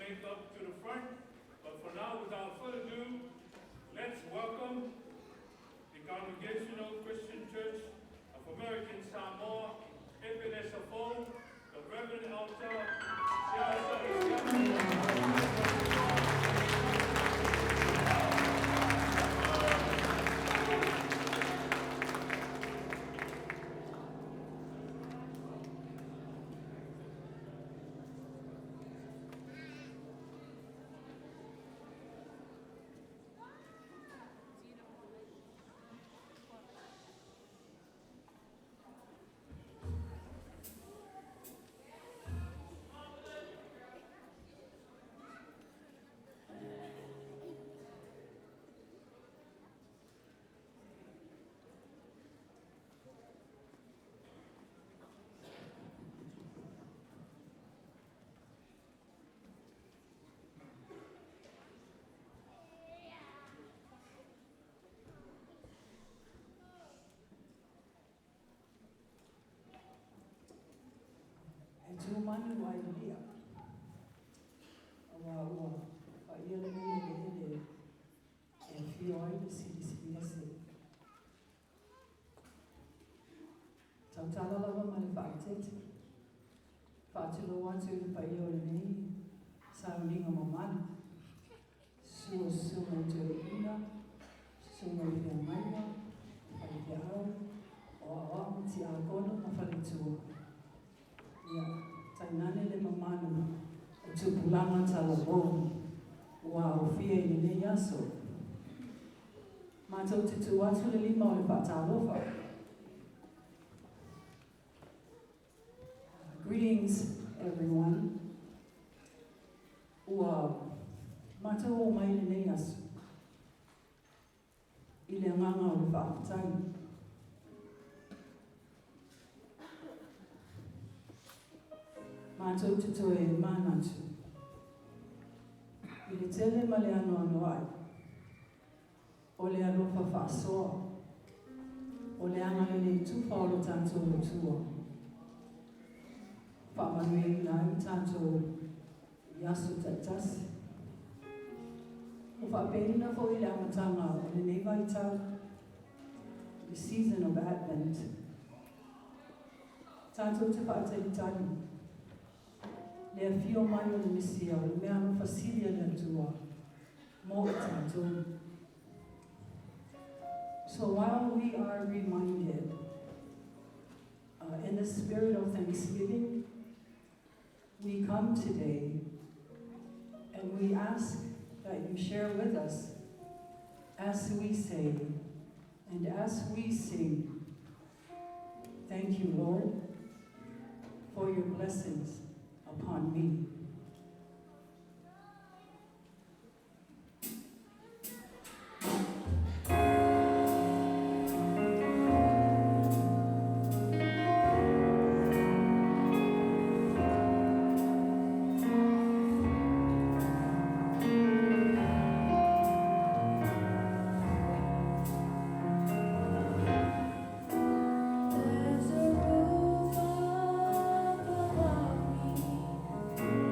make up to the front. But for now, without further ado, let's welcome the Congregational Christian Church of American Samoa, Epinesafo, the Reverend Elder Manu idea. Ua ia le ele e fio ai le sili ese. Tautala lava ma le whaatete. Whaatilo watu le pai o le nei. Sauninga mamana. Sua te ina. Sua i te amaina. Pai te au. O a ti a kono ma whalitua. Ia. Tainane le mamanu o tupulanga talabou ua o fia i nei aso. Mātou te tu atu le lima o le whaatalofa. Greetings everyone. Ua mātou o mai le nei aso. I le nganga o le whaapatai. Mātou te toe mānatu. I le tele ma le ano ai. O le alofa whaasoa. O le anga le tuwha o le tātou o tua. Whamanui nai tātou i aso tatasi. O whapenina fo i le amatanga o le neiva i tau. The season of Advent. Tātou te whaatai i tani. Le fio mai o le misia o le mea no fasilia le atua. Mo tātou. So while we are reminded in the spirit of Thanksgiving, we come today and we ask that you share with us as we say and as we sing. Thank you, Lord, for your blessings upon me. There's a roof above me.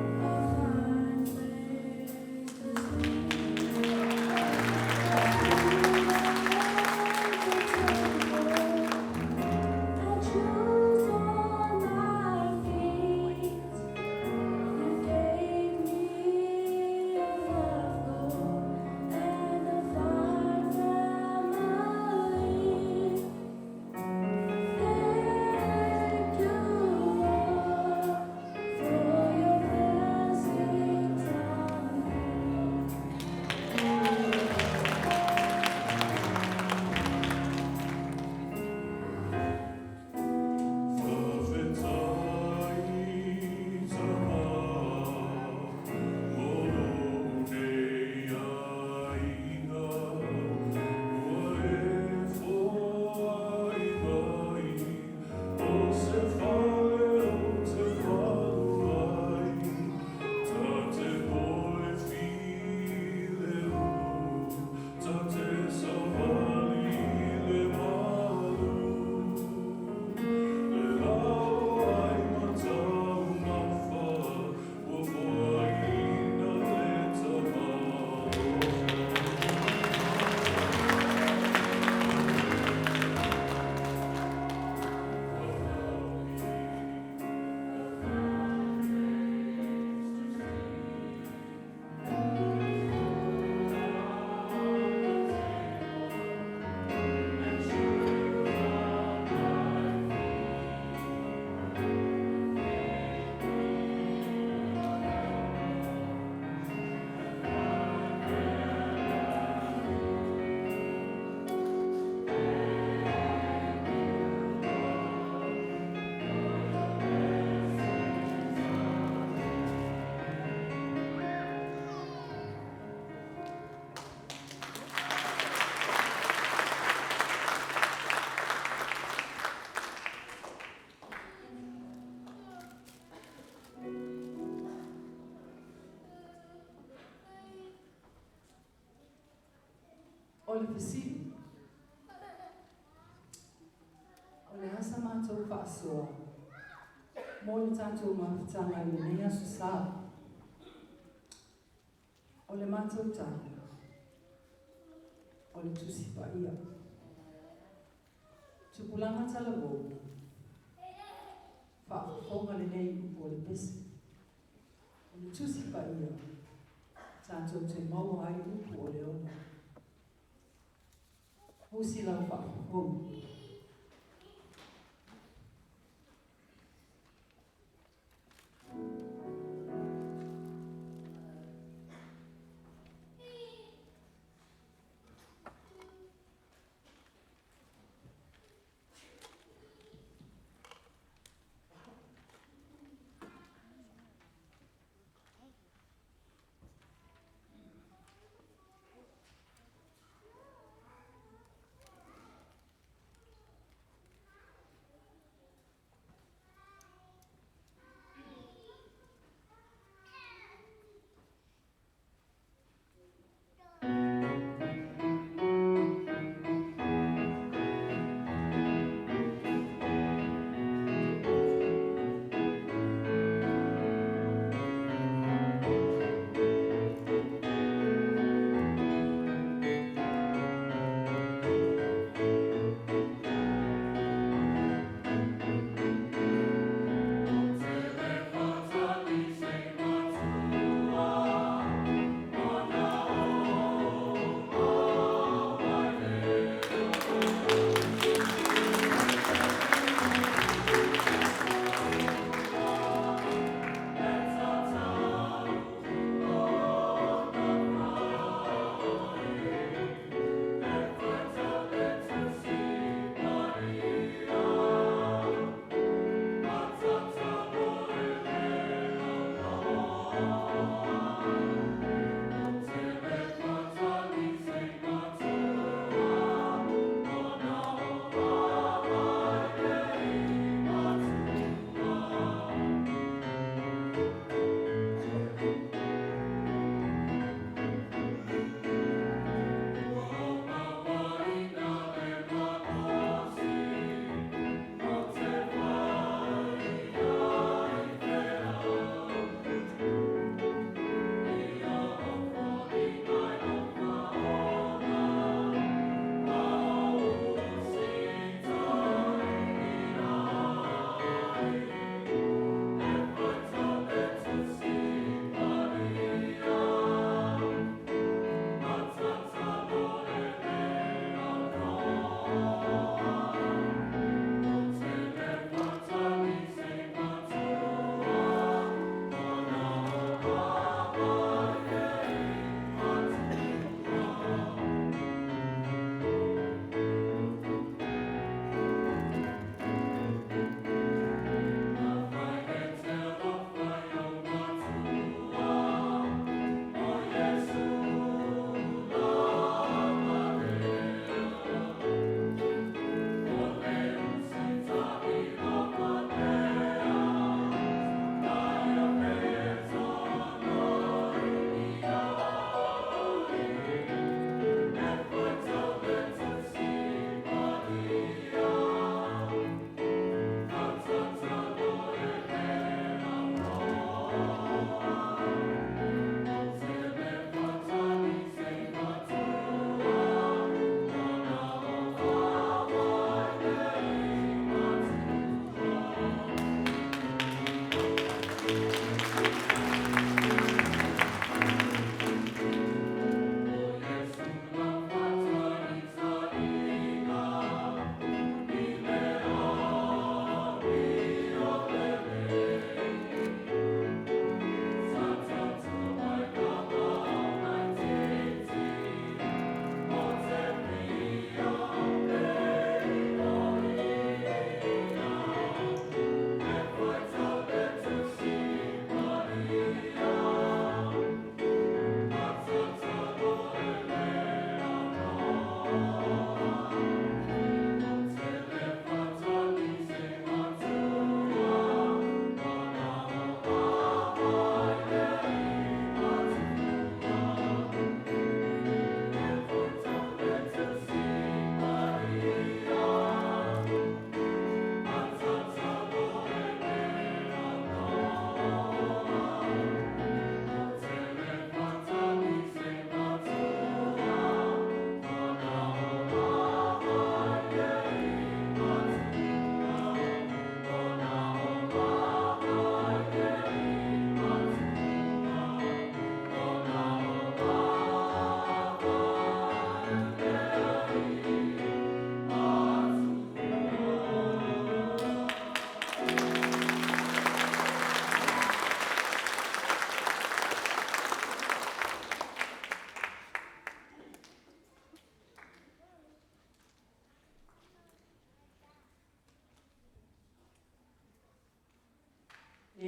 le fisili. O le asa mātou whaasoa. Mō le tātou mawhitanga i le nea susā. O le mātou tāna. O le tusi pa ia. Tupulanga tala wō. Whaafonga le nei upo le pesi. O le tusi pa ia. Tātou te mau ai upo o le ona. Husi lau whaafonga.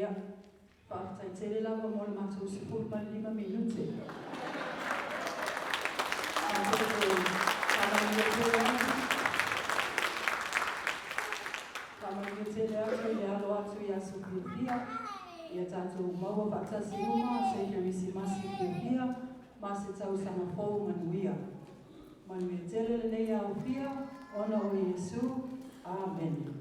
ia. Whakatai tere lawa mo le mātou 15 minute. Kamangia tere atu le alo atu ia sukiukia. Ia tātou maua whaktasi uma, se kirisi masi kiukia, masi tau sanga fōu manuia. Manuia tere le nei au pia, ona o Yesu. Amen.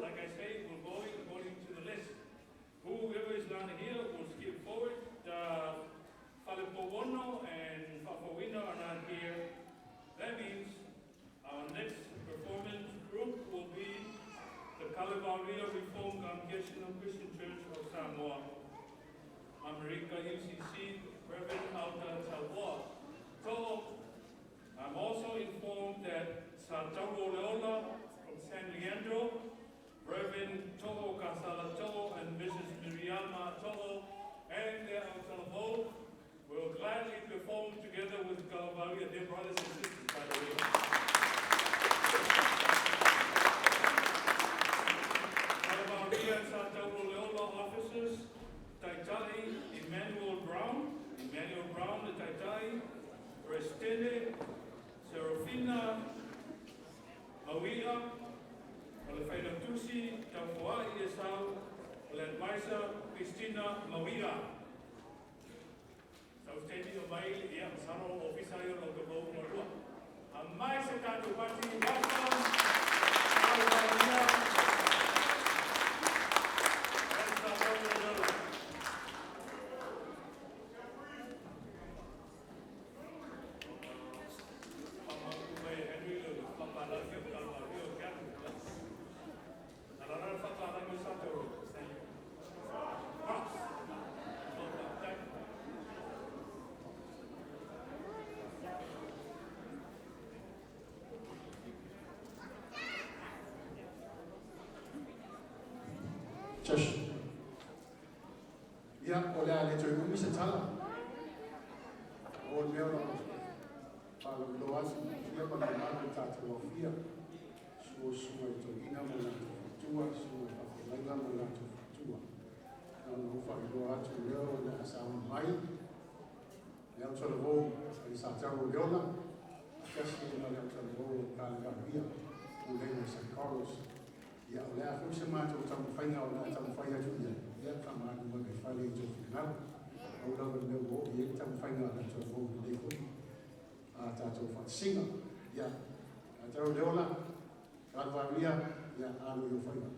Like I say, we're going according to the list. Whoever is down here will skip forward. Falipowono and Fafawino are not here. That means our next performance group will be the Kalabaria Reformed Congregational Christian Church of Samoa. America UCC, Reverend Alta Talwa. So, I'm also informed that Satauro Leola from San Leandro, Reverend Toho Kasala Toho and Mrs. Miriama Toho and their Autalabo will gladly perform together with Kalavaria, their brothers and sisters, by the way. Kalavaria and Satauro Leola officers, Taitai, Emmanuel Brown, the Taitai, Restene, Serafina, Mawia, Olefeina Tusi, Taufuai Esau, Oletmaisa, Christina Mawira. Sausteni o mai ia sano ofisaio no Gabo Morua. A mais se tato pati welcome. Hallelujah. Let's start over the road. Josh. Ja, og der er lidt økonomi, så taler. Og mere om Paulo Loasi, jeg var der meget kontakt til fire. Så et ina med tua, så længe med tua. Når nu får vi lov at lave det sammen med mig. Jeg har taget råd, at vi satte råd Leona. Jeg skal når jeg tager råd, der er via. Og det er San Carlos. Ja, og der er faktisk meget til at finde og der er til at finde ud af. Jeg kan meget med at finde ud af final. Og der vil det gå i til at finde ud af til at få det godt. Og der er til at synge. Ja, der er Leona. Kalvaria, ja, er jo finde.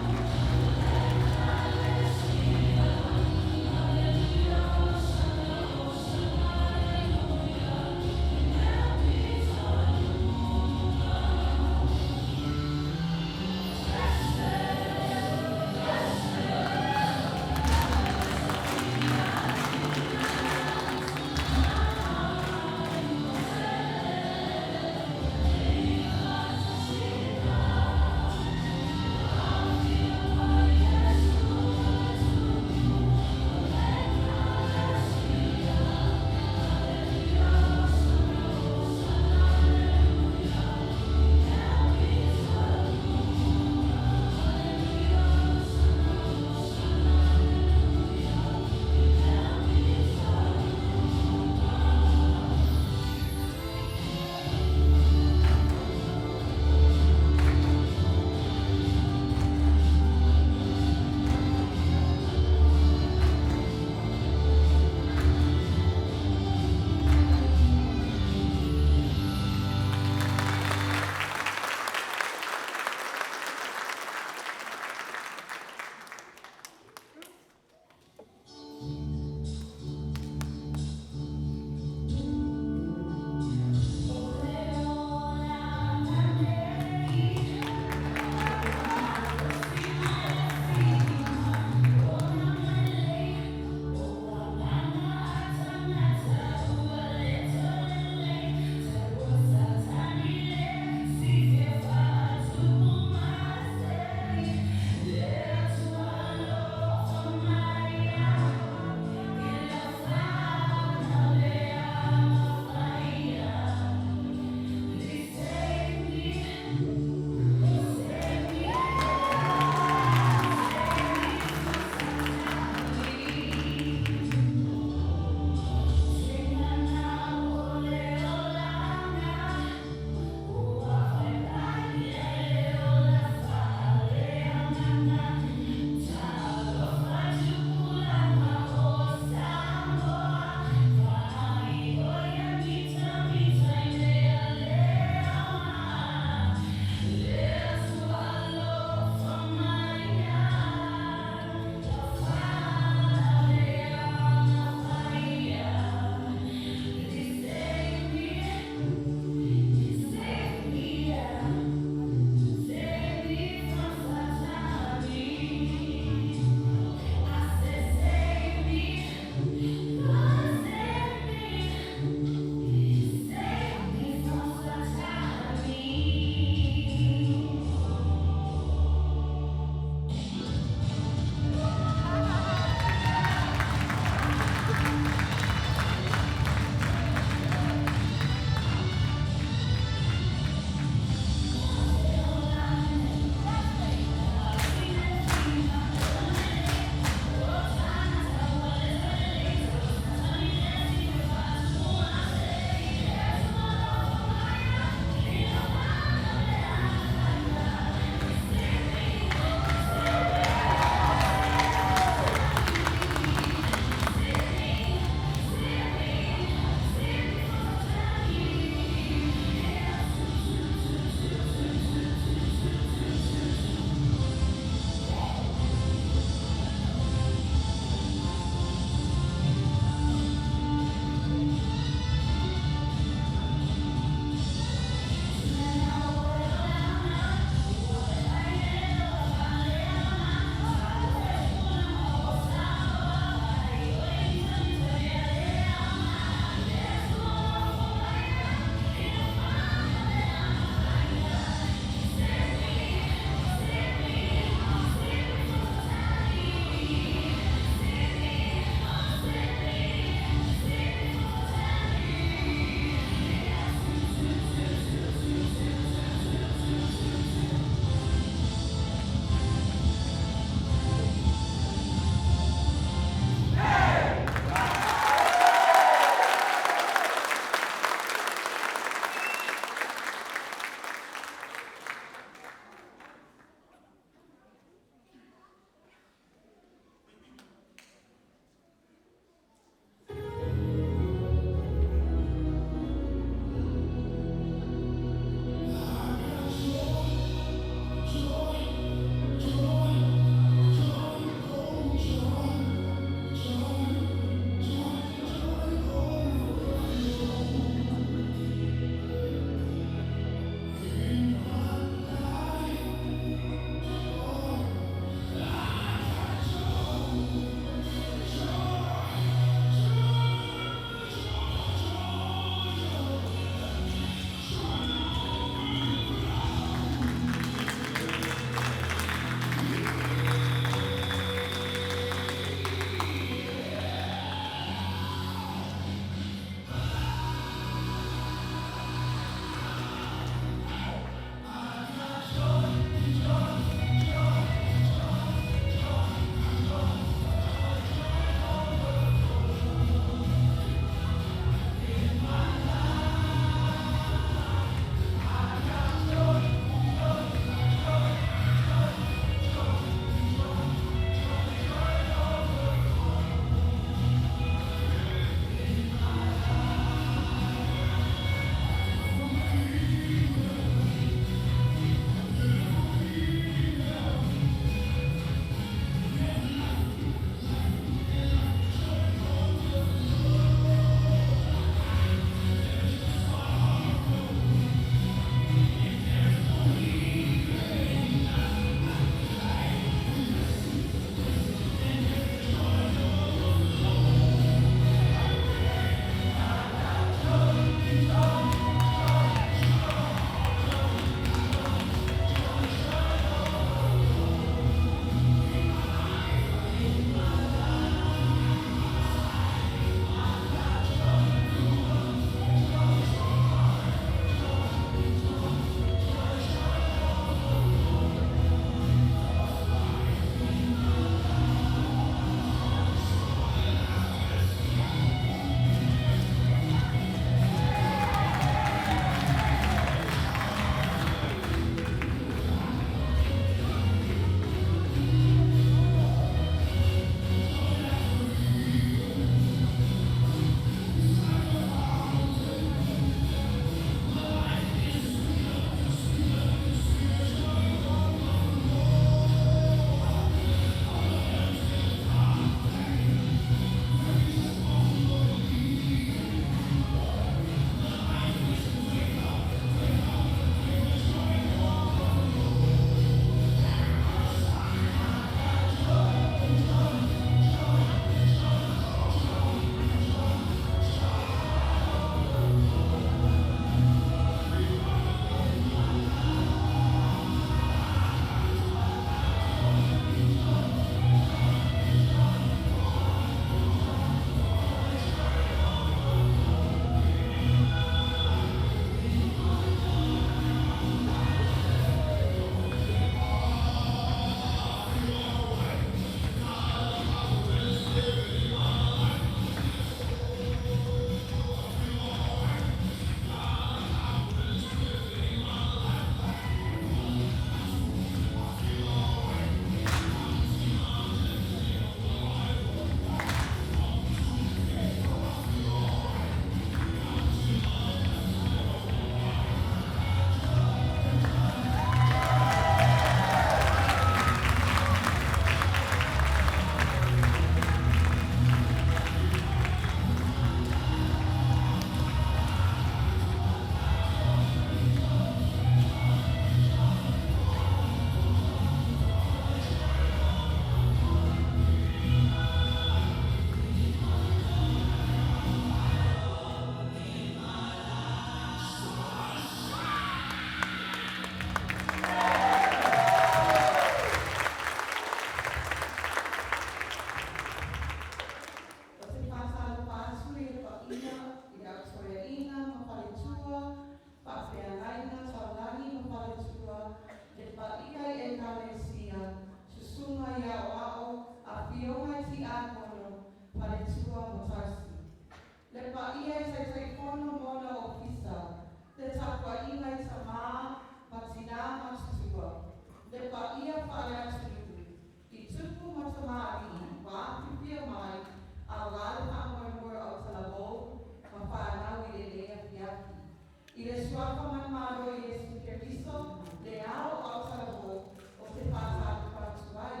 whakamamaro Yesu Keriso, le ao au talabo, o te pātau pātuai.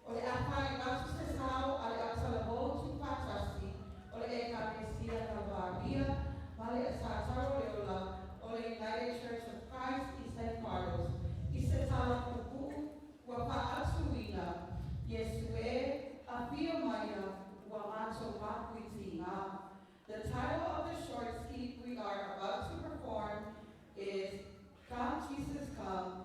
O le apai atu se sao, a le au talabo tu pātasi, o le eka mesia kalvaria, ma le asataro leola, o le United Church of Christ, i San Carlos, i se tala kuku, wa pa atuina, Yesu e, a pia maia, wa macho makuitinga. The title of the short skit we are about to perform is Come Jesus Come,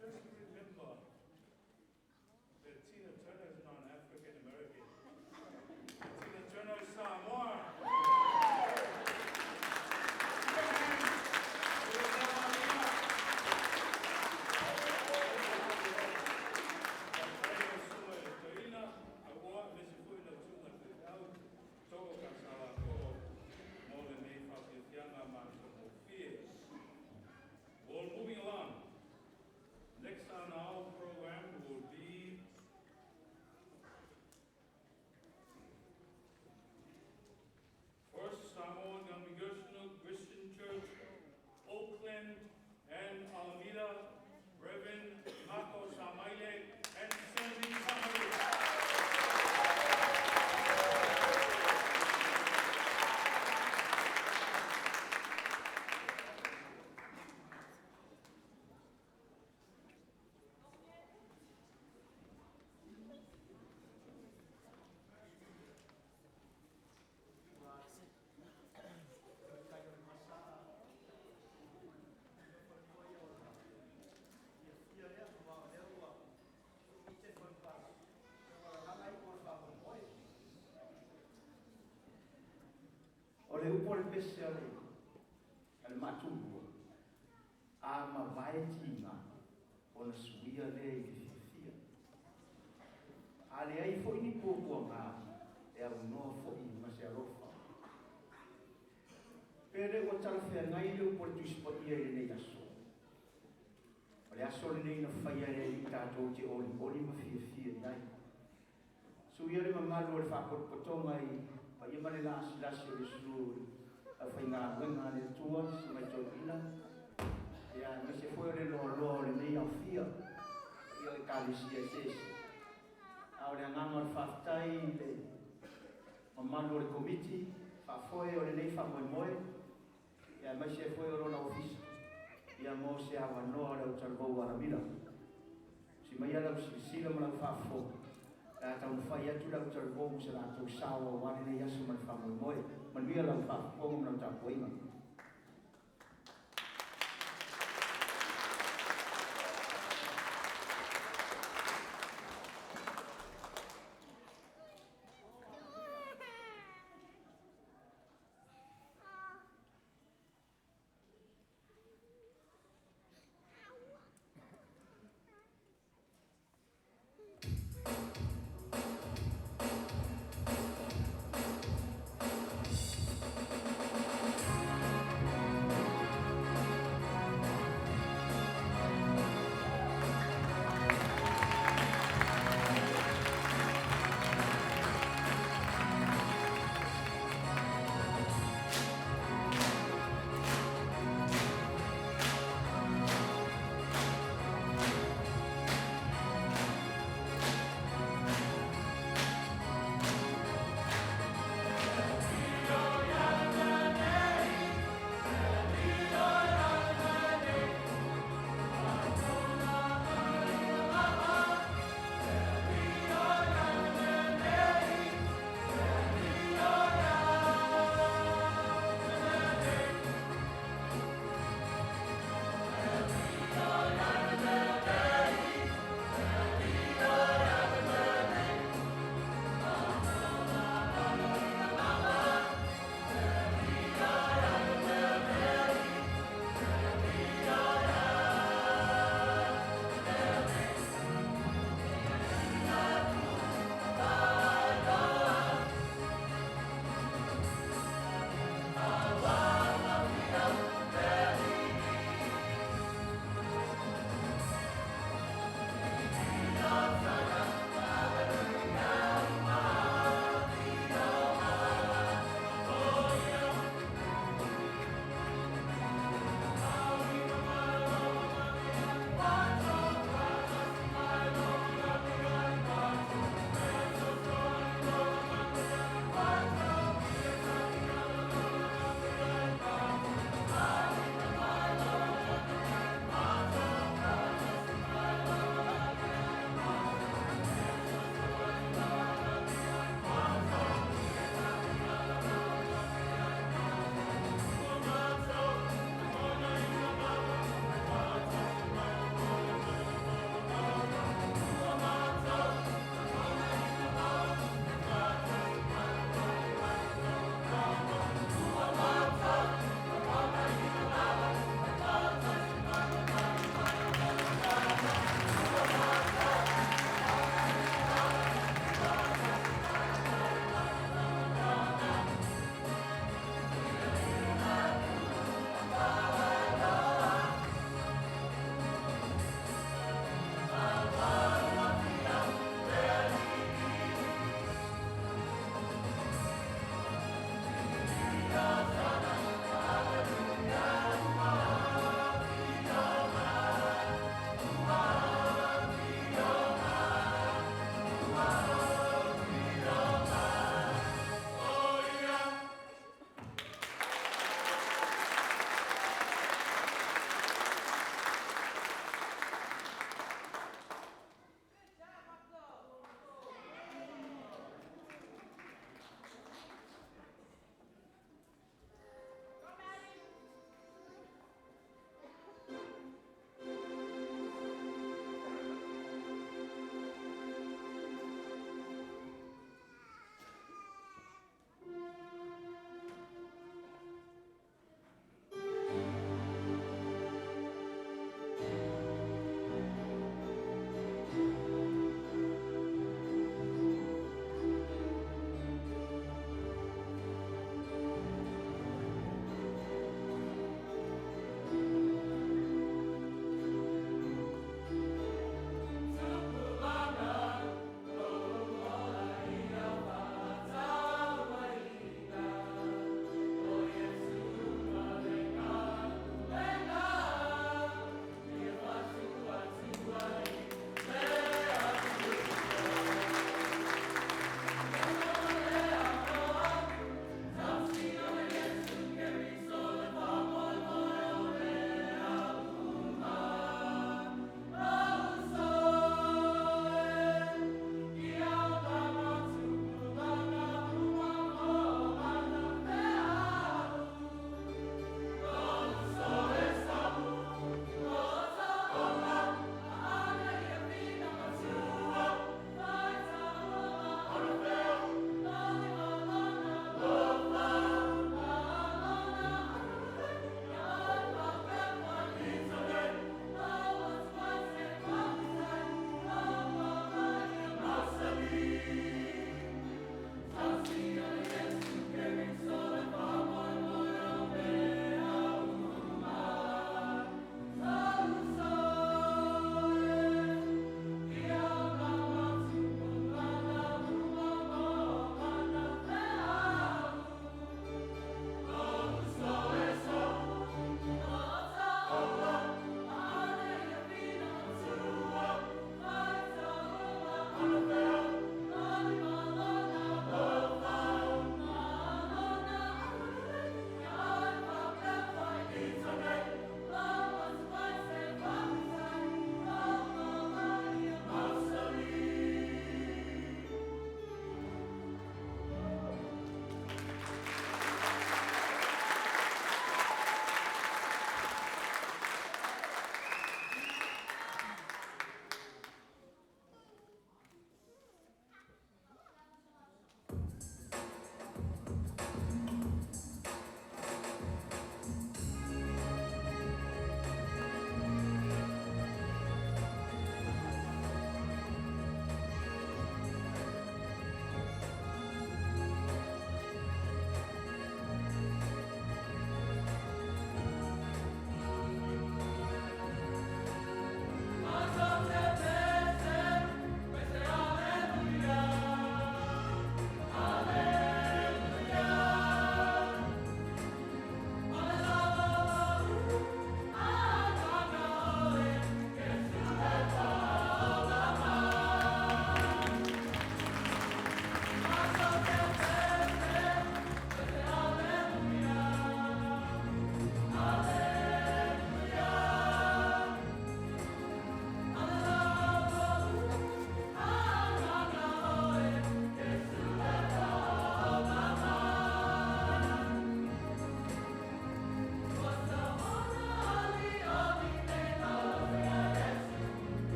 just remember that Tina Turner is not African American. Tina Turner is Samoan. Well, moving along. Next on our program will be First Samoan Congregational Christian Church, Oakland and Alameda, Reverend Mako Samaile and Sandy Samaile. O le upo le pese ale matumua a ma vai tina o na suia le i fifia. A le ai fo ini pōpua ngā e au noa fo i ma se arofa. Pere o talawhea ngai le upo le tuisipa ia le nei aso. O le aso le nei na whaia le i tātou te oli ma fia nai. Suia le mamalu o le whapotonga i pa ia male lasi o le suru a whai ngā wenga le tua si mai tau ina. Ia me se foi o le loa le nei au fia ia le kālesia sese. A o le anganga le whaftai le mamalu o le komiti whafoe o le nei whamoemoe. Ia me se foi o lona ofisa. Ia mo se awa noa le o talvou aramira. Si mai ala sila ma lau whafo. La tau whai atu lau talvou se la tau sawa wale nei asu ma le whamoemoe. Manuia lau whafo ma lau tapuinga.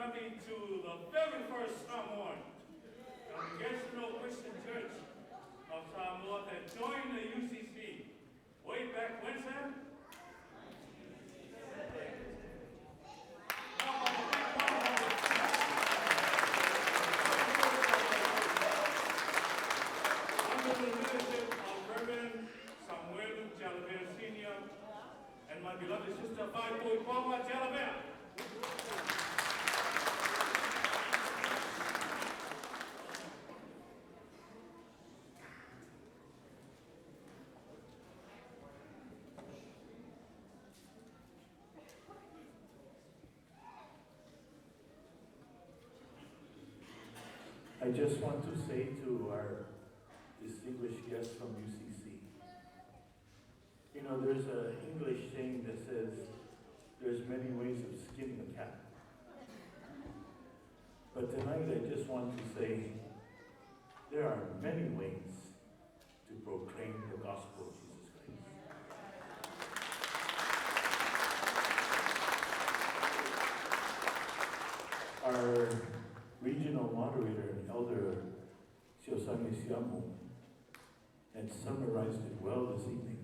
everybody to the very first Samoan Congregational Christian Church of Samoa that joined the UCC way back when, Sam? Under the leadership of Reverend Samuel Jalabert Sr. and my beloved sister, Vai Poma Jalabert. I just want to say to our distinguished guests from UCC, you know, there's an English saying that says, there's many ways of skinning a cat. But tonight I just want to say, there are many ways to proclaim the gospel of Jesus Christ. Our regional moderator, Elder Siosami Siamu, had summarized it well this evening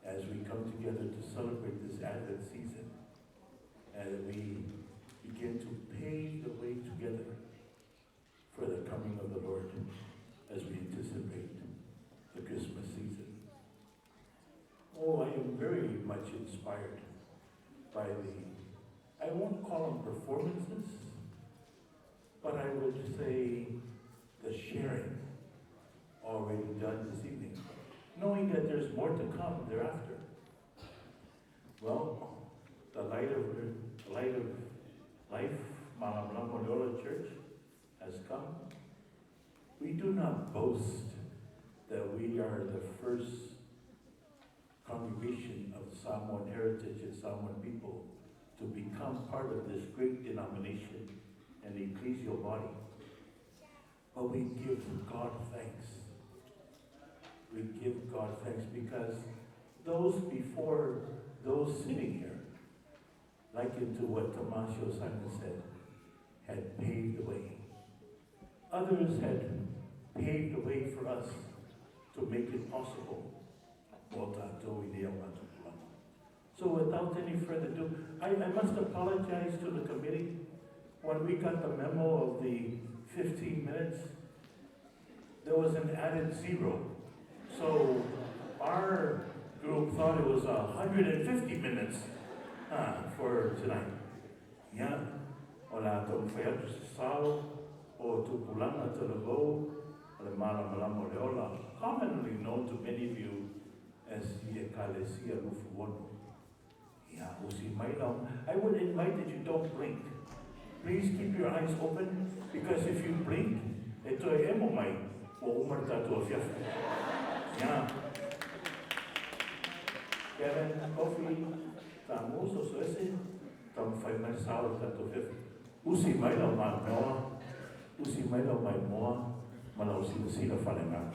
as we come together to celebrate this Advent season, and we begin to pave the way together for the coming of the Lord as we anticipate the Christmas season. Oh, I am very much inspired by I won't call them performances, but I would say the sharing already done this evening, knowing that there's more to come thereafter. Well, the light of life, Mahamla Moyola Church has come. We do not boast that we are the first congregation of Samoan heritage and Samoan people to become part of this great denomination and the ecclesial body. But we give God thanks. We give God thanks because those before, those sitting here, likened to what Tomasio Simon said, had paved the way. Others had paved the way for us to make it possible. So without any further ado, I must apologize to the committee. When we got the memo of the 15 minutes, there was an added 0. So our group thought it was 150 minutes for tonight. Yeah. Ola tong whea sao o tupulanga te lebo o le malama leola, commonly known to many of you as the Ecclesia Lufuwono. Yeah, usi mailau. I would invite that you don't blink. Please keep your eyes open, because if you blink, ito ay emo mai o umar tatu afiafu. Yeah. Kevin, coffee, tamu so suese, tam fai mai sao tatu afiafu. Usi mailau mai moa, usi mailau mai moa, malau sila falenga.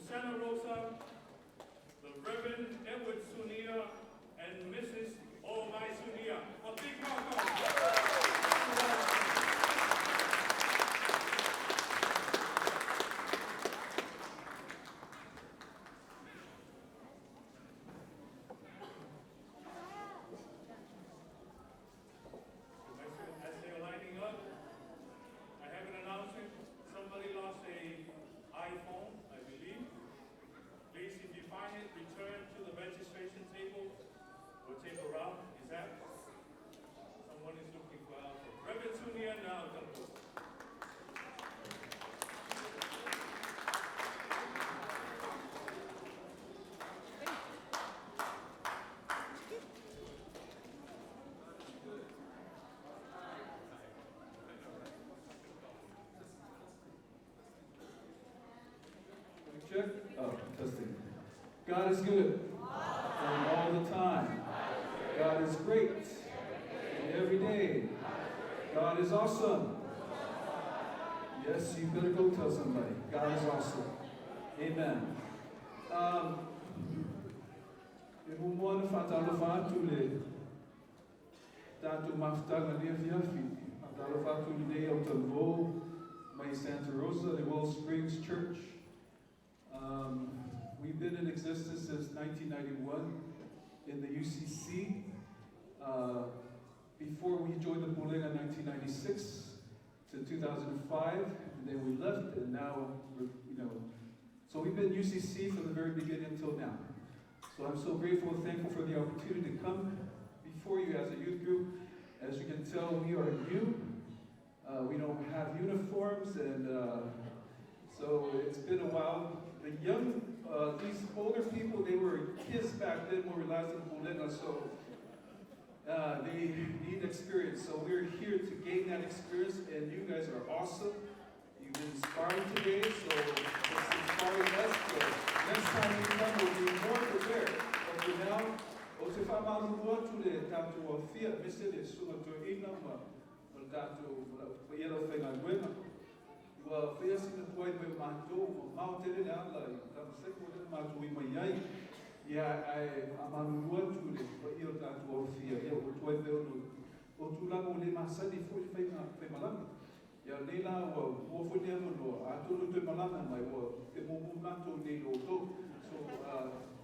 Santa Rosa, the Reverend Edward Sunia, and Mrs. Omai Sunia. A big welcome. As they're lining up, I have an announcement. Somebody lost a iPhone, I believe. Please, if you find it, return to the registration table or table route. Is that? Someone is looking for iPhone. Reverend Sunia now comes. Check. Oh, testing. God is good. And all the time. God is great. And every day. God is awesome. Yes, you better go tell somebody. God is awesome. Amen. Everyone, Fatalofa to le Tatu Maftanga Niafiafi. Fatalofa to le of Tavo, my Santa Rosa, the Well Springs Church. We've been in existence since 1991 in the UCC. Before we joined the Pulenga in 1996 to 2005, and then we left, and now so we've been UCC from the very beginning until now. So I'm so grateful and thankful for the opportunity to come before you as a youth group. As you can tell, we are new. We don't have uniforms, and so it's been a while. The young, these older people, they were kids back then when we last in Pulenga, so they need experience. So we're here to gain that experience, and you guys are awesome. You've been inspiring today, so it's inspiring us. So next time we come, we'll be more prepared. But for now, well, first in the point where my door mounted it out like I'm sick with it, my doing my yay. Yeah, I'm on what to it, but you're not to fear. Yeah, what I build or to love only my son, 45 Malam. Yeah, Nila or more for them or I told you to Malam and my work. The movement to Nilo. So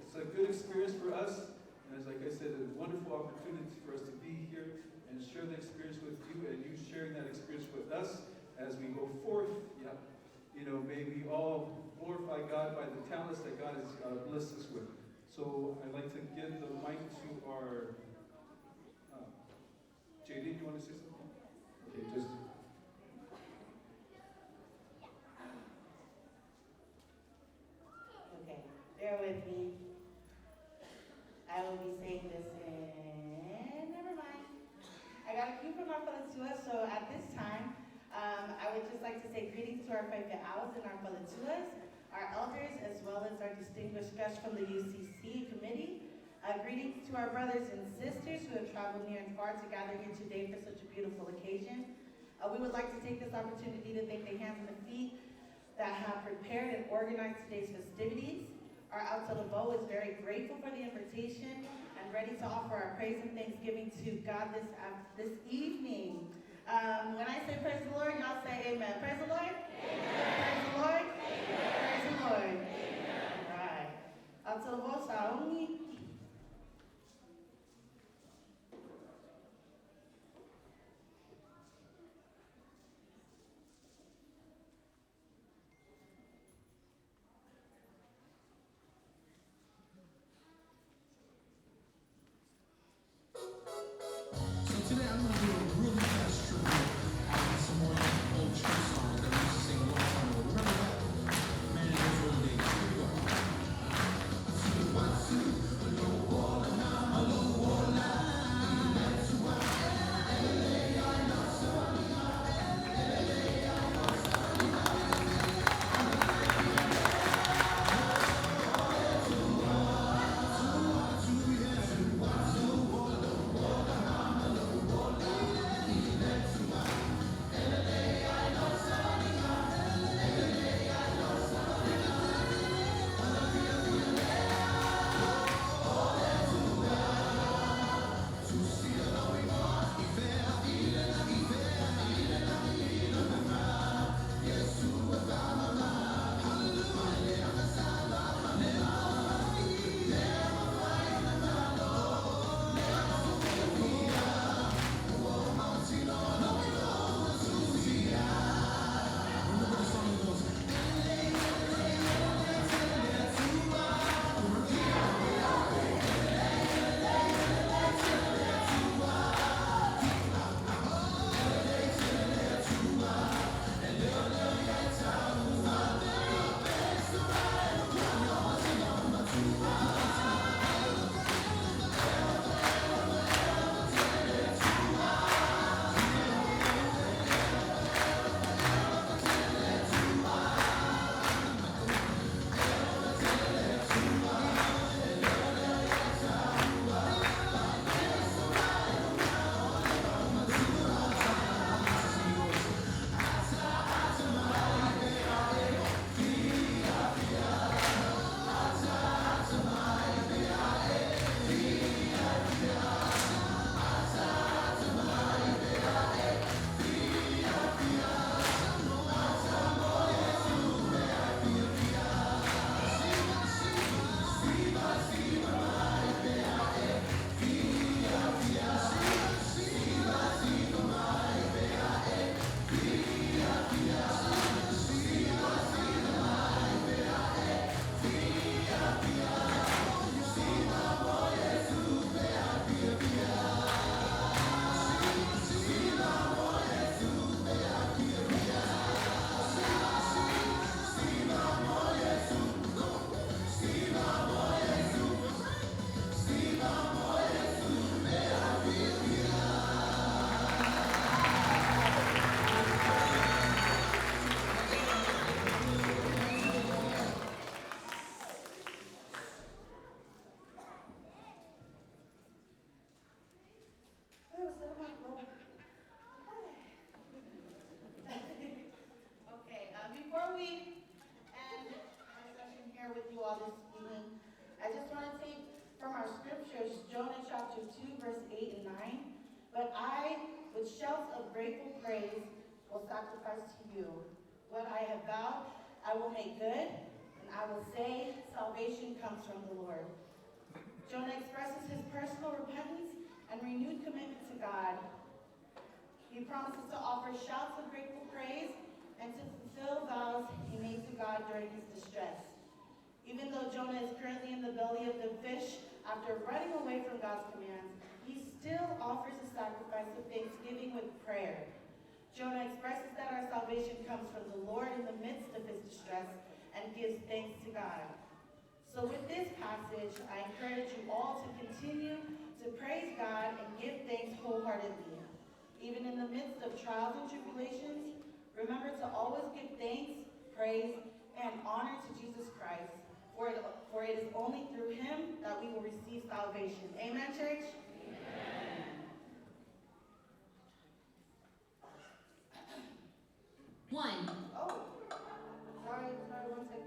it's a good experience for us. And as like I said, a wonderful opportunity for us to be here and share the experience with you and you sharing that experience with us. As we go forth, may we all glorify God by the talents that God has blessed us with. So I'd like to give the mic to our JD. Do you want to say something? Okay, just. Okay, bear with me. I will be saying this in. Never mind. I got a cue from our Falatuas, so at this time. I would just like to say greetings to our Faifa Owls and our Falatuas, our elders, as well as our distinguished guests from the UCC committee. Greetings to our brothers and sisters who have traveled near and far to gather here today for such a beautiful occasion. We would like to take this opportunity to thank the hands and the feet that have prepared and organized today's festivities. Our Outside is very grateful for the invitation and ready to offer our praise and thanksgiving to God this evening. When I say praise the Lord, y'all say amen. Praise the Lord? Amen. Praise the Lord? Amen. Praise the Lord? Amen. All right. Amen. Remember that? Man, it was old days. Here we go. all this evening. I just want to take from our scriptures, Jonah chapter 2, verse 8 and 9. But I, with shouts of grateful praise, will sacrifice to you. What I have vowed, I will make good, and I will say, salvation comes from the Lord. Jonah expresses his personal repentance and renewed commitment to God. He promises to offer shouts of grateful praise and to fulfill vows he made to God during his distress. Even though Jonah is currently in the belly of the fish after running away from God's commands, he still offers a sacrifice of thanksgiving with prayer. Jonah expresses that our salvation comes from the Lord in the midst of his distress and gives thanks to God. So with this passage, I encourage you all to continue to praise God and give thanks wholeheartedly. Even in the midst of trials and tribulations, remember to always give thanks, praise, and honor to Jesus Christ, for it is only through him that we will receive salvation. Amen, church? Amen. One. Oh, sorry, 1 second.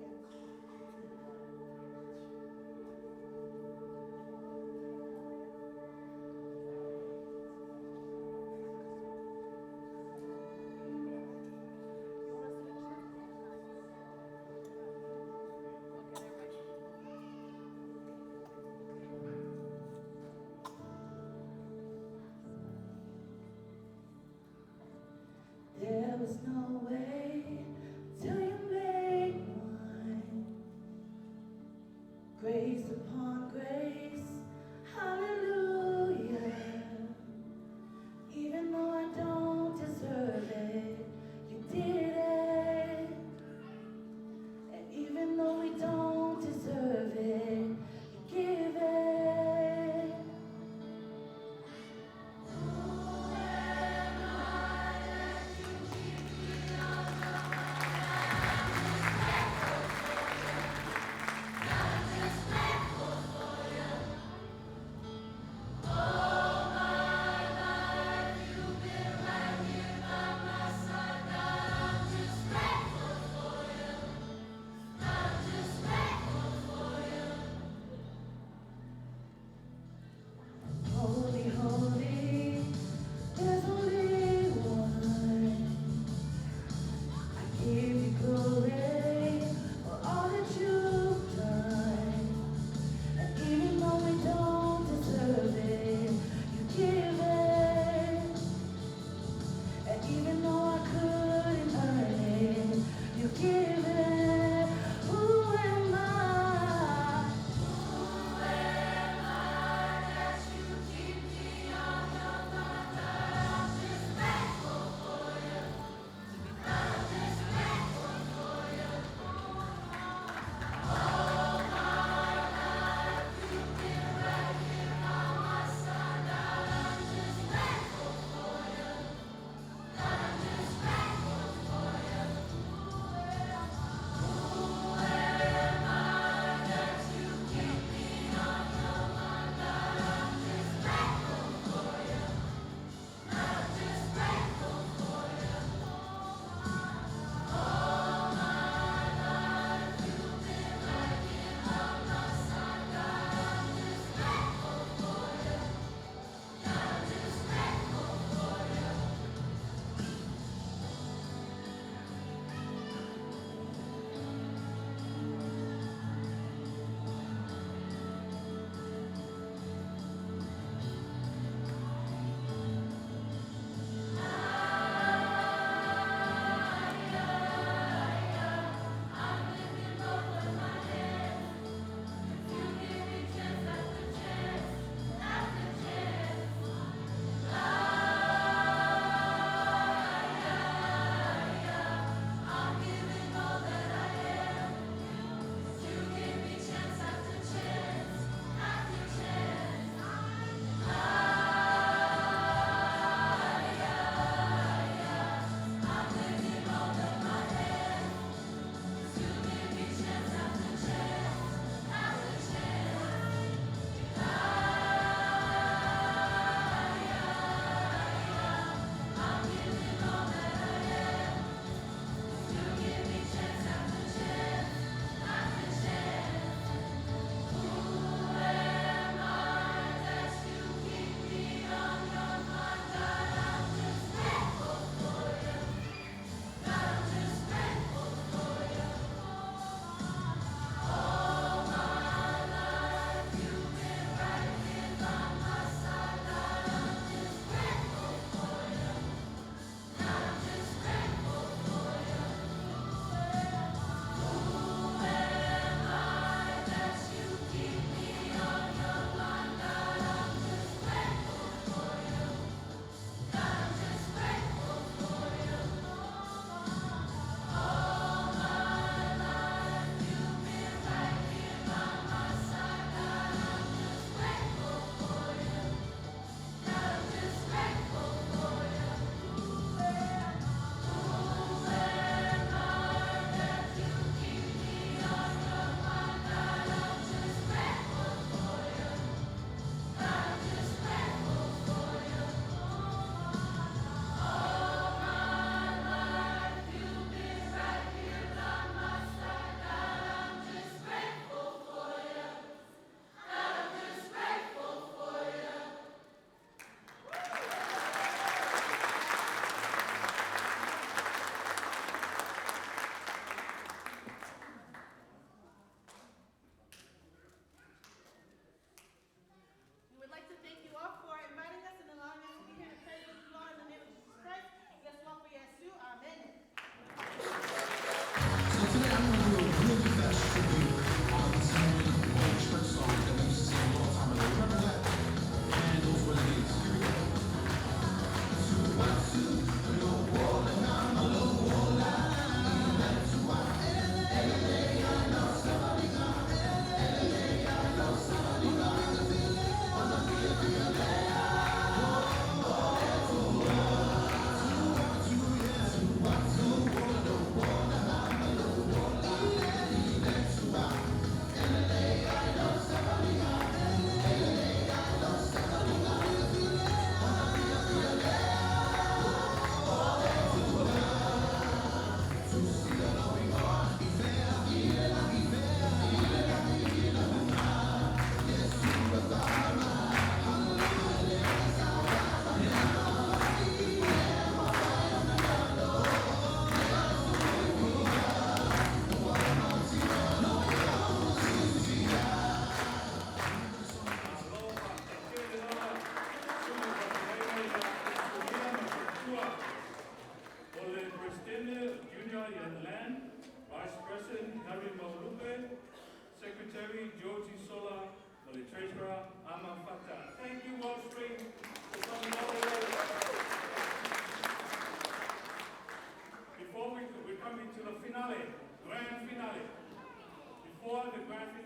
There was no way till you made one. Grace upon grace, hallelujah. Even though I don't deserve it, you did it. And even though we don't deserve it, you give it.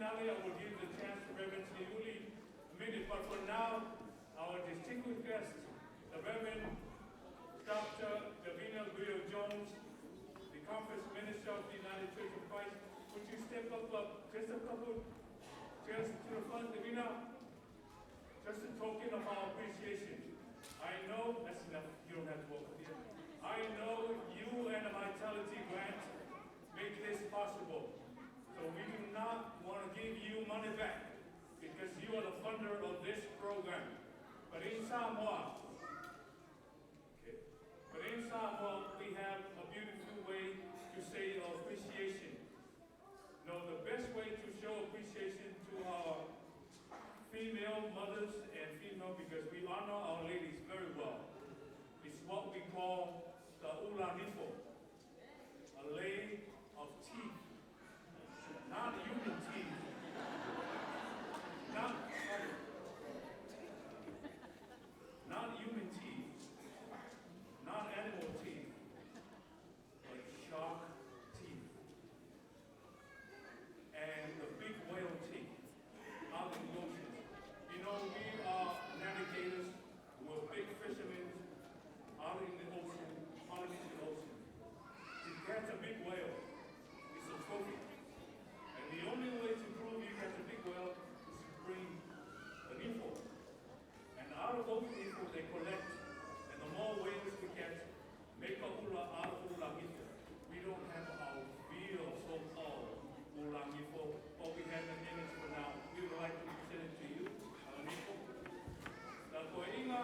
finale, I will give the chance to Reverend Sliuli a minute, but for now, our distinguished guest, the Reverend Dr. Davina Guido Jones, the Conference Minister of the United Church of Christ, would you step up just a couple chairs to the front, Davina? Just a token of our appreciation. I know, that's enough, you don't have to walk up here. I know you and the Vitality Grant make this possible. So we do not want to give you money back because you are the funder of this program. But in Samoa, we have a beautiful way to say appreciation. No, the best way to show appreciation to our female mothers and female, because we honor our ladies very well, is what we call the ulanifo, a lei of teeth, not human teeth, not human teeth, not animal teeth, but shark teeth, and the big whale teeth out in the ocean. You know, we are navigators, we're big fishermen out in the ocean, Polynesian Ocean. To catch a big whale is a trophy. And the only way to prove you catch a big whale is to bring an info. And out of those info they collect, and the more whales we catch, make a hula out of hula info. We don't have our real so-called hula info, but we have an image for now. We would like to present it to you, info. The Koinga,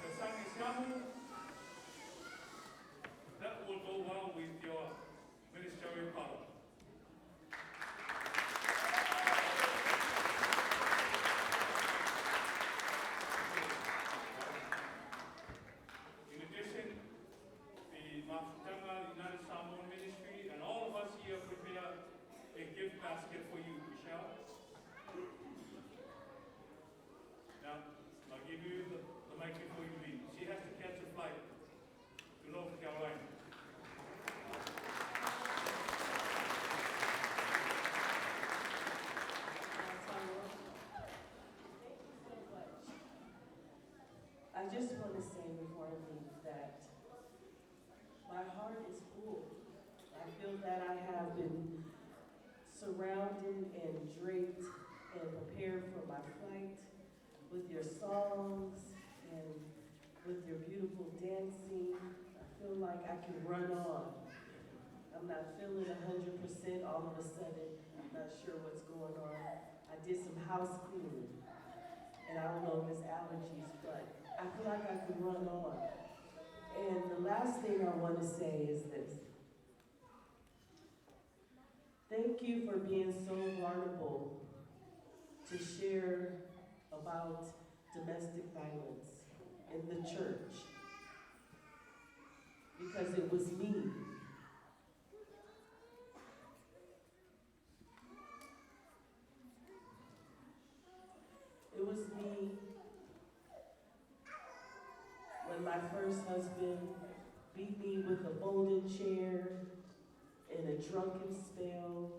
the Sangisamu, that will go well with your ministerial color. In addition, the Mafutanga United Samoan Ministry and all of us here prepare a gift basket for you, Michelle. Now, I'll give you the mic before you leave. She has to catch a flight to North Carolina. I just want to say before I leave that my heart is full. I feel that I have been surrounded and draped and prepared for my flight with your songs and with your beautiful dancing. I feel like I can run on. I'm not feeling 100% all of a sudden. I'm not sure what's going on. I did some house cleaning, and I don't know if it's allergies, but I feel like I can run on. And the last thing I want to say is this. Thank you for being so vulnerable to share about domestic violence in the church. Because it was me. It was me when my first husband beat me with a folding chair in a drunken spell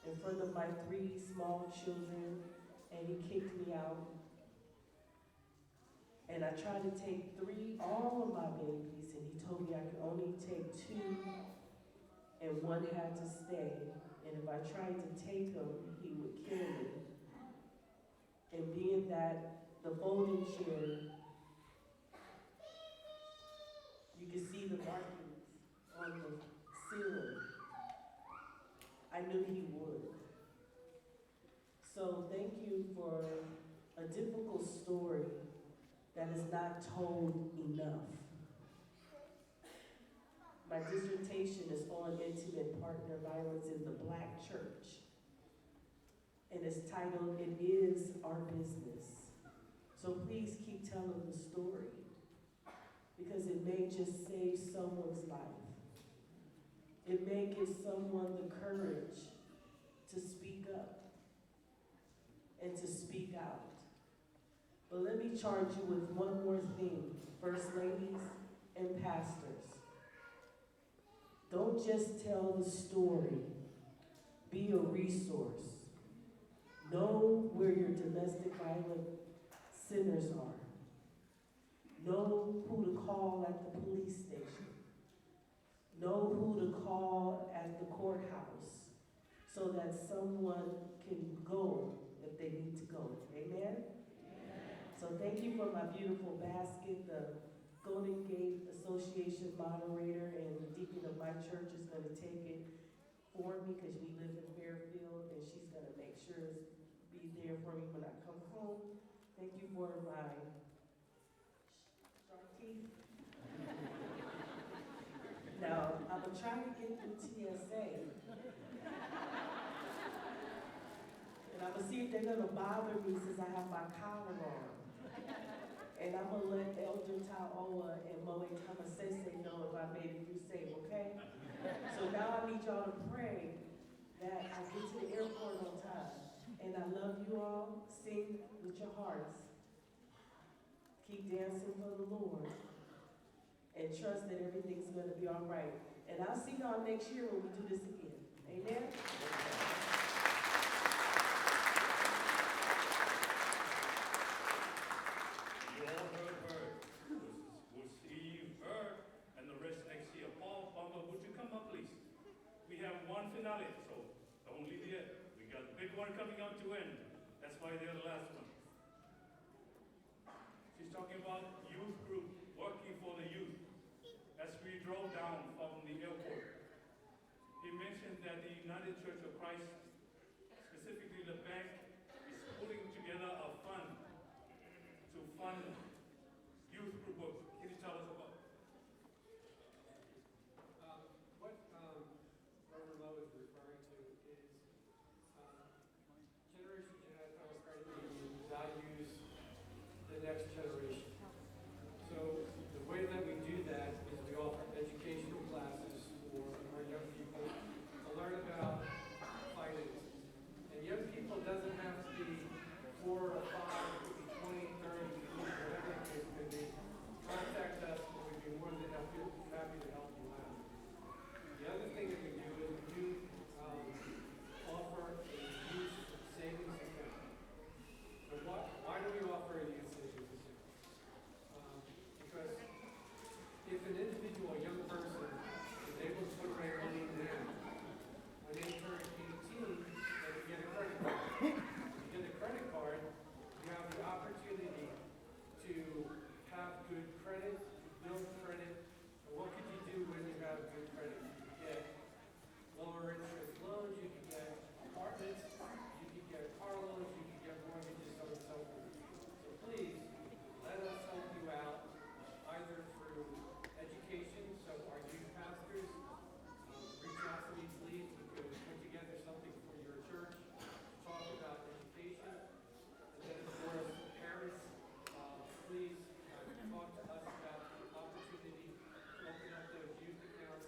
in front of my 3 small children, and he kicked me out. And I tried to take all of my babies, and he told me I could only take 2, and 1 had to stay. And if I tried to take him, he would kill me. And being that the folding chair, you can see the markings on the ceiling. I knew he would. So thank you for a difficult story that is not told enough. My dissertation is on intimate partner violence in the Black church. And it's titled, It Is Our Business. So please keep telling the story, because it may just save someone's life. It may give someone the courage to speak up and to speak out. But let me charge you with one more thing, First Ladies and pastors. Don't just tell the story, be a resource. domestic violence centers are. Know who to call at the police station. Know who to call at the courthouse so that someone can go if they need to go. Amen? So thank you for my beautiful basket. The Golden Gate Association moderator and the deacon of my church is going to take it for me because we live in Fairfield, and she's going to make sure it's be there for me when I come home. Thank you for my sharp teeth. Now, I'm going to try to get through TSA. And I'm going to see if they're going to bother me since I have my collar on. And I'm going to let Elder Taoa and Moe Tamasese know if I made it through safe, okay? So now I need y'all to pray that I get to the airport on time. And I love you all. Sing with your hearts. Keep dancing for the Lord. And trust that everything's going to be all right. And I'll see y'all next year when we do this again. Amen? You all heard her. We'll see her and the rest next year. Paul Bumble, would you come up, please? We have one finale, so don't leave yet. We got a big one coming up to end. That's why they're the last one. She's talking about youth group, working for the youth. As we drove down from the airport, he mentioned that the United Church of Christ, specifically the bank, is putting together a fund to fund youth group work. Can you tell us about it? What Reverend Lowe is referring to is Generation Genetic Credit Union values the next generation. So the way that we do that is we offer educational classes for our young people to learn about finances. And young people doesn't have to be 4 or 5, it could be 20, 30, whatever the case may be. Contact us and we'd be more than happy to help you out. The other thing that we do is we do offer a youth savings account. So why do we offer a youth savings account? Because if an individual, a young person, is able to put away money now, when they turn 18, they can get a credit card. When you get a credit card, you have the opportunity to have good credit, build credit. And what could you do when you have good credit? You can get lower interest loans, you can get apartments, you can get car loans, you can get mortgages, so on and so forth. So please, let us help you out, either through education, so our youth pastors, reach out to me, please. We could put together something for your church, talk about education. And then, of course, parents, please talk to us about the opportunity to open up those youth accounts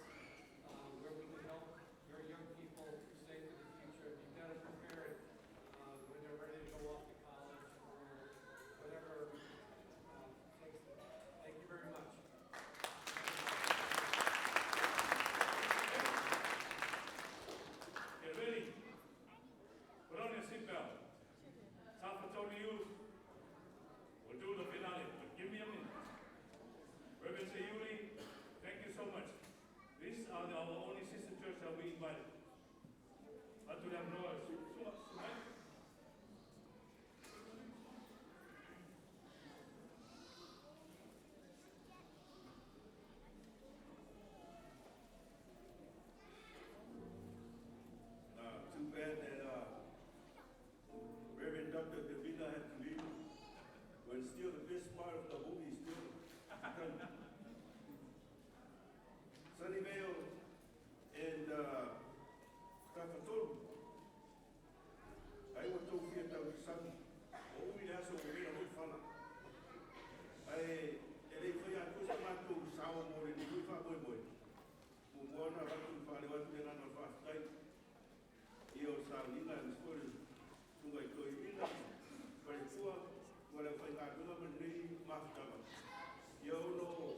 where we can help your young people save for the future. You've got to prepare it when they're ready to go off to college or whatever takes them. Thank you very much. Get ready. Put on your seatbelt. Salvatore Youth will do the finale, but give me a minute. Reverend Sayuri, thank you so much. These are our only sister church that we invited. But to them, Lord, too bad that Reverend Dr. Davila had to leave, but still the best part of the movie is still Sunnyvale and Salvatore. I went to Fiat Sun. Oh, we have some way of fun. I foi a coisa mais do Sao More de Lufa Boy. O Mona vai to fare what they not fast time. Io sa lina in school. Tu vai to lina. Para tua, wala foi a dona men ni mafta. Yo no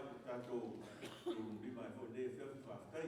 ku tātou rima e whone e whiawhi whaftai.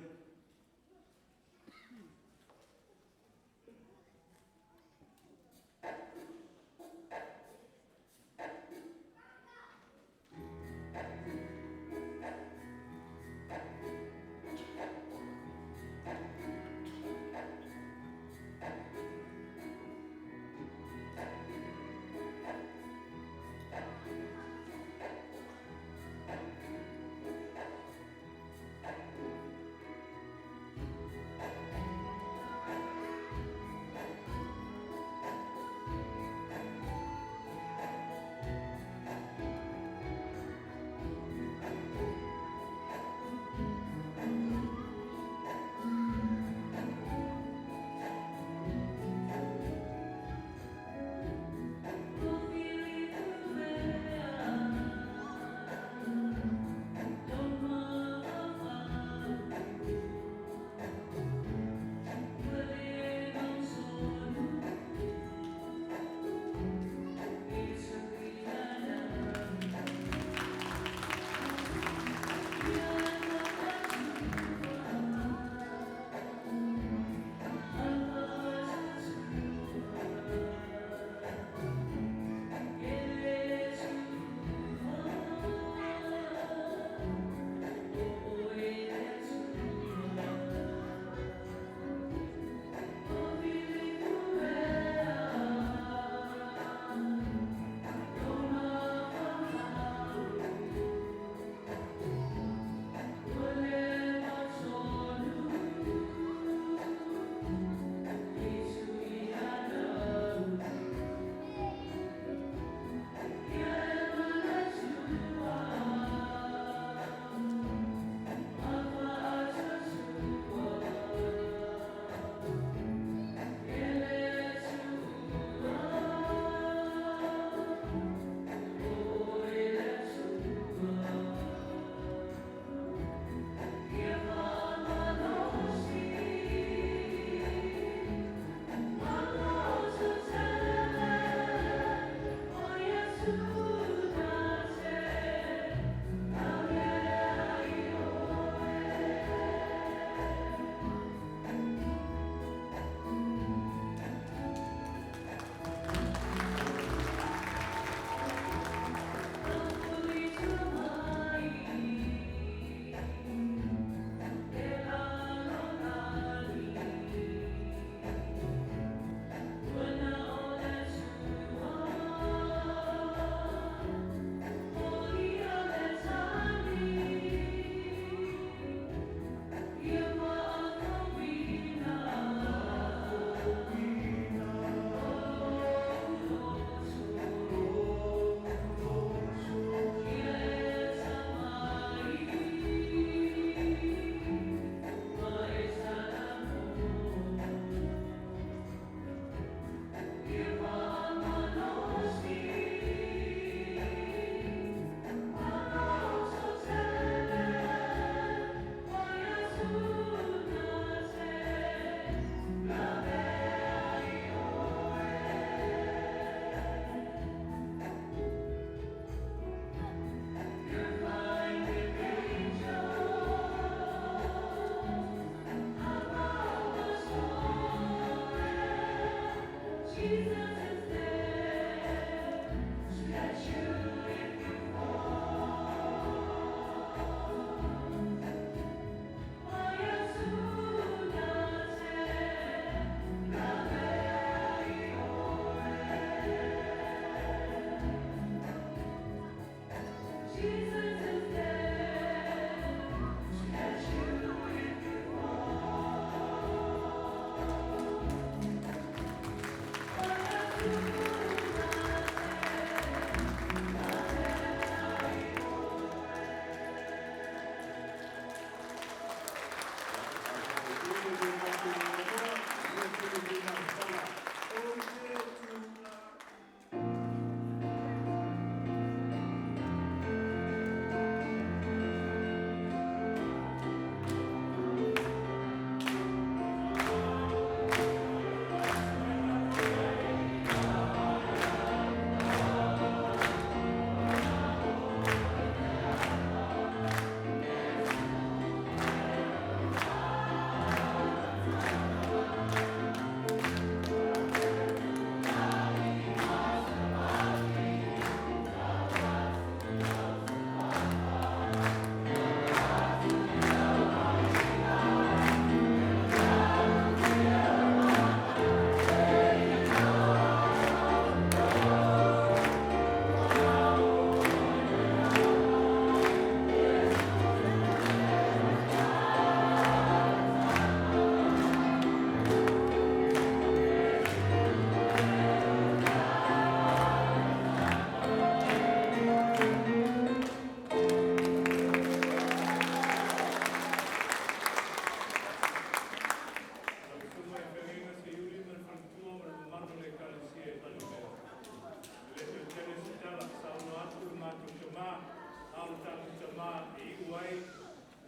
o tātou tama e iuai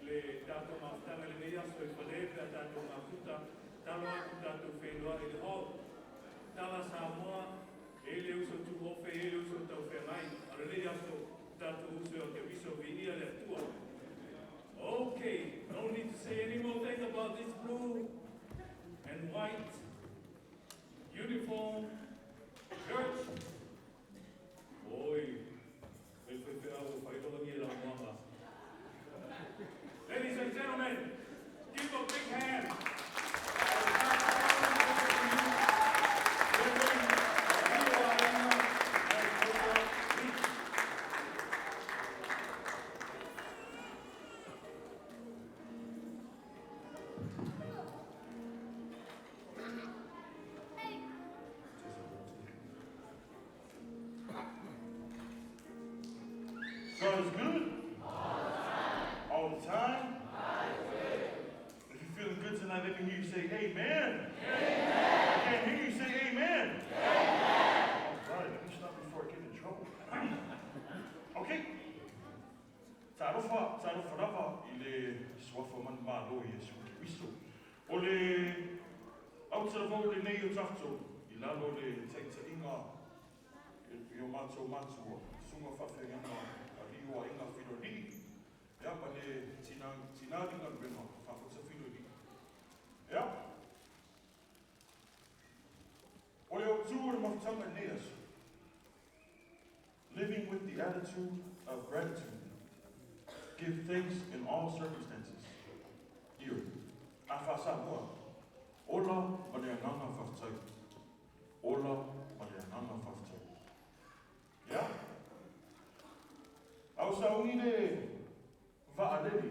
le tātou mawhtanga le mea so I whalepe a tātou mafuta talo atu tātou whenua I le hau. Tala Samoa e le uso tu ofe e le uso tau whenai. Ara le aso tātou uso o te wiso vi ia le atua. Okay, no need to say any more thing about this blue and white uniform church. Oi, e foi ferrado, fai todo dia la mama. Ladies and gentlemen, give a big hand. God is good? All the time? If you're feeling good tonight, let me hear you say amen. I can't hear you say amen. All right, let me stop before I get in trouble. Okay. Tarofa rapa I le swafa man malo Yesu Kristo. O le autaravo le nei o tafto I lalo le teita inga I o matua sunga whawhenga Iwa inga whirori, ea pa le tinaringa rena, whawhata whirori. Ea? O leo tūra mawhtanga neas, living with the attitude of gratitude, give thanks in all circumstances. Iu, a whasa mua, ola ma le ananga whawtai, ola ma le ananga whawtai. Ea? Au saungi le va'aleli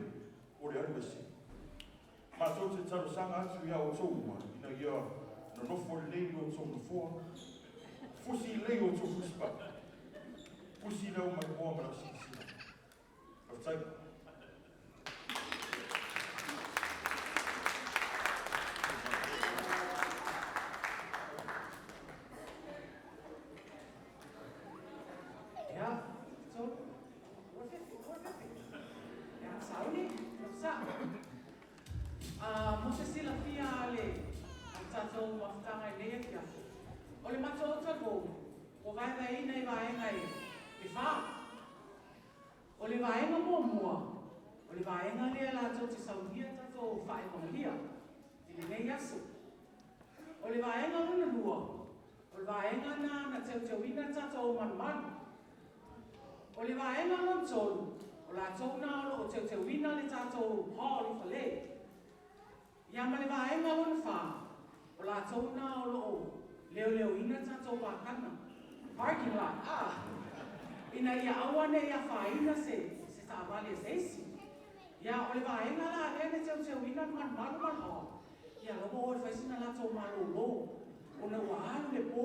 o le aruasi. Mātou te tarosanga atu ia o tōua, ina ia na nofo le leili o tōna fōa. Fusi lei o tō fuspa. Fusi leo mai moa mara sikisina. Rautai. O le vaenga mua. O le vaenga lea la tau te sauhia tato whae konahia. I le nei asu. O le vaenga runa lua. O le vaenga na tau ina tato manu. O le vaenga non tolu. O la tau na o tau ina le tato hall whale. Ia ma le vaenga runa wha. O la tau na o leo ina tato wakana. Parking lot. Ina ia awane ia whaina se tāwale se isi. Ia o le vaenga la ea ne tau ina man ho. Ia logo o le whaisina la tau malo. O na waaru le po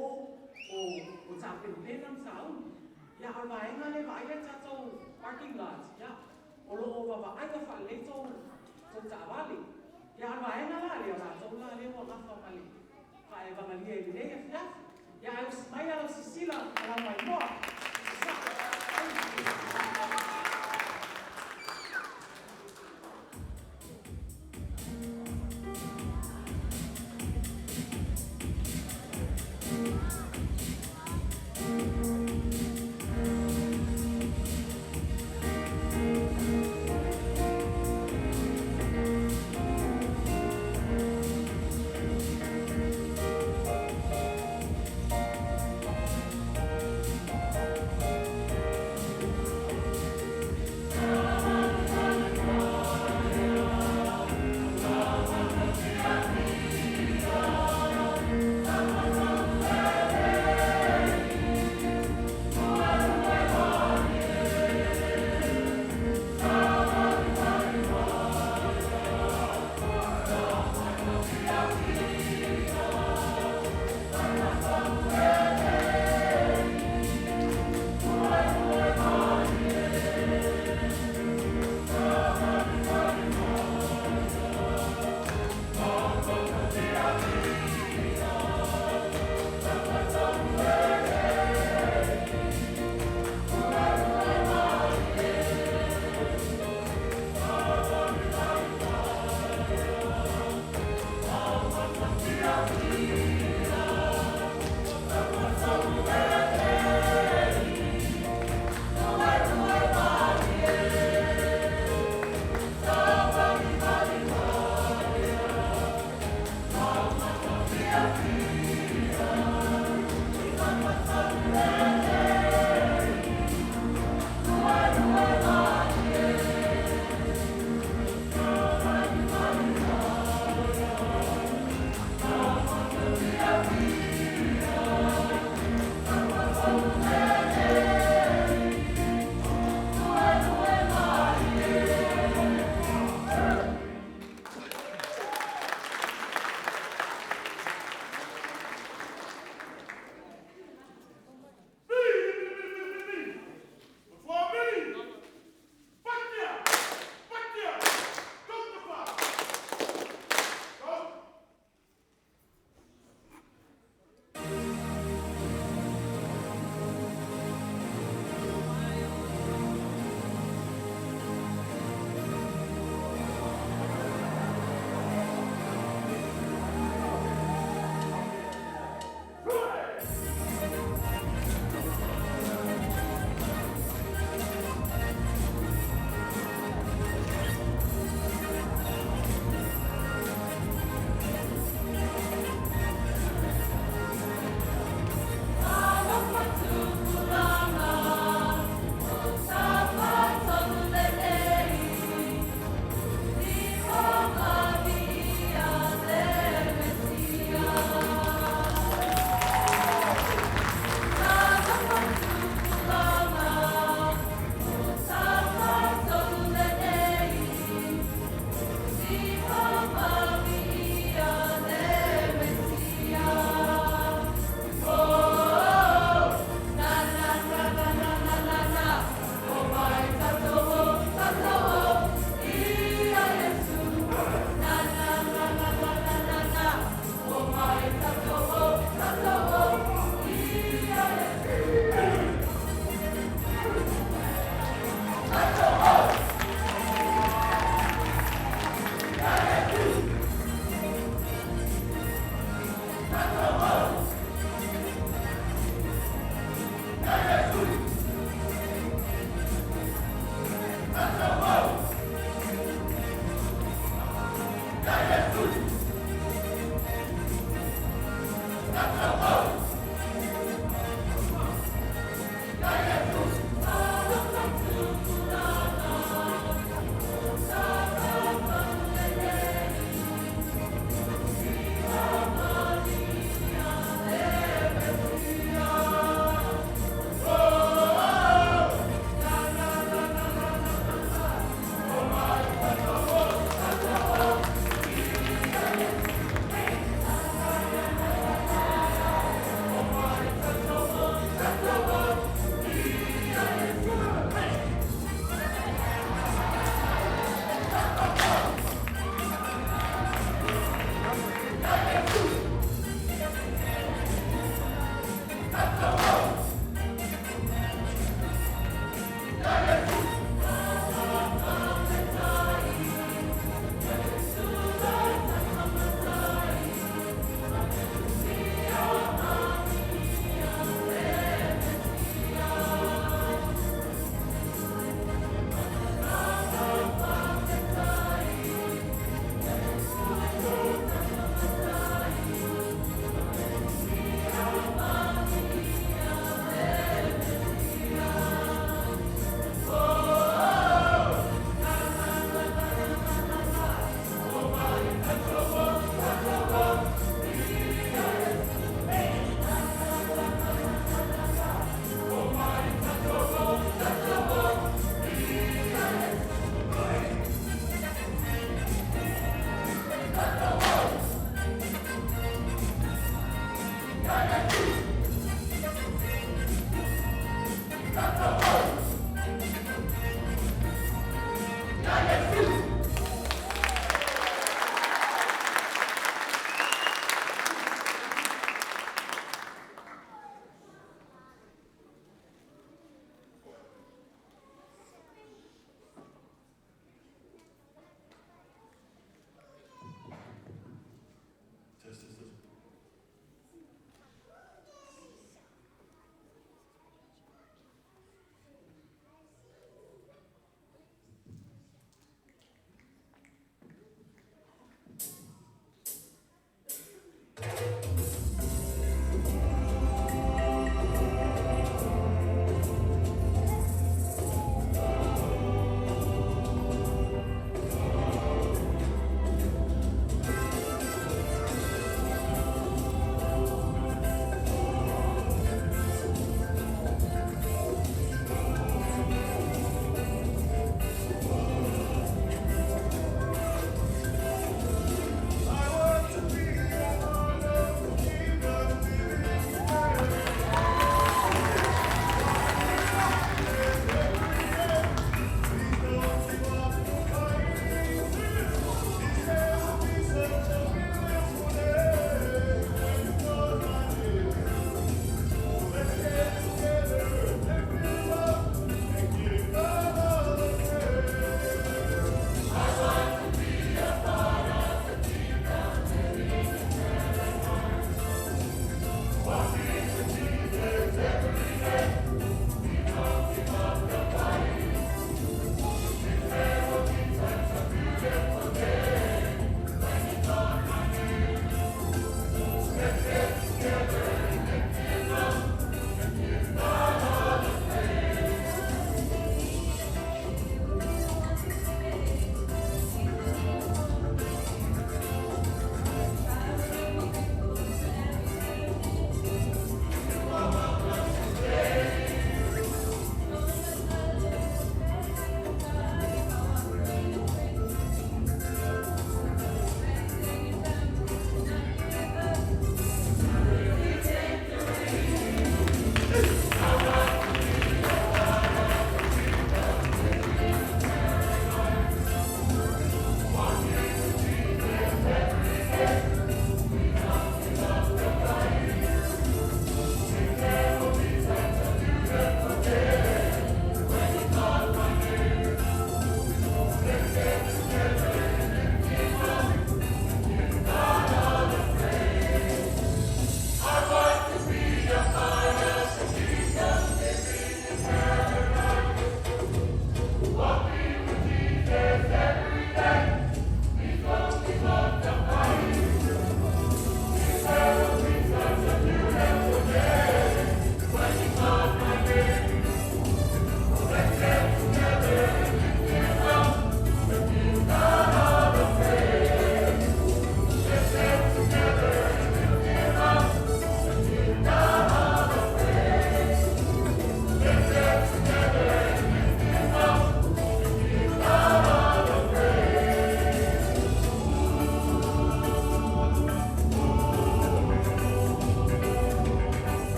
o tāpenu pena msau. Ia o le vaenga le vaia tato parking lot. Ia o lo o wawaaia whale tau tāwale. Ia o le vaenga la lea la tau la lea o ngafa mali. Whae wangalia i lea fiafi. Ia mai au sisila ala mai moa.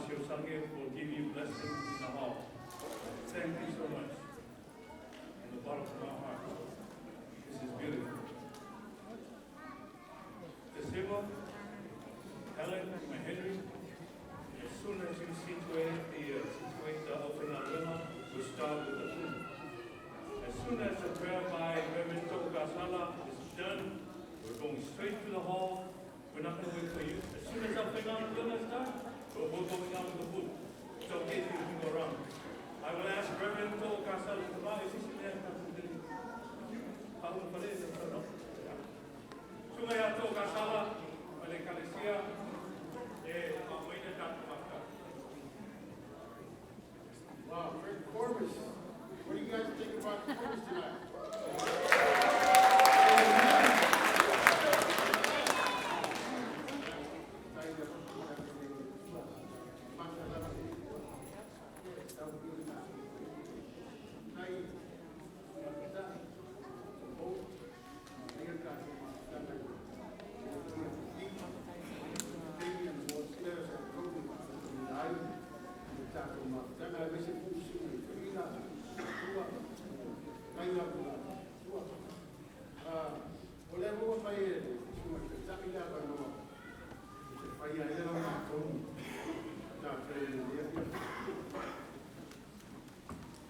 Pastor Sange will give you blessings in the hall. Thank you so much. From the bottom of my heart. This is beautiful. The Sibo, Helen, my Henry, as soon as you situate the open arena, we'll start with the food. As soon as the prayer by Reverend Tokasala is done, we're going straight to the hall. We're not going to wait for you. As soon as the open arena starts, we're going out with the food. It's okay if you can go around. I will ask Reverend Tokasala to buy. Is he there? Paulo Paredes, no? Sumaya Tokasala, Malekalesia, Wow, great performance. What do you guys think about the performance tonight?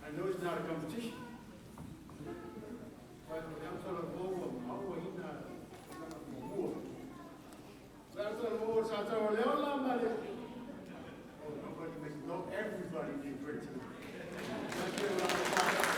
I know it's not a competition, but I'm sort of over. Oh, he's not more. That's what more. So I told him, oh, nobody makes no. Everybody did great tonight. Let's give a round of applause.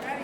Ready?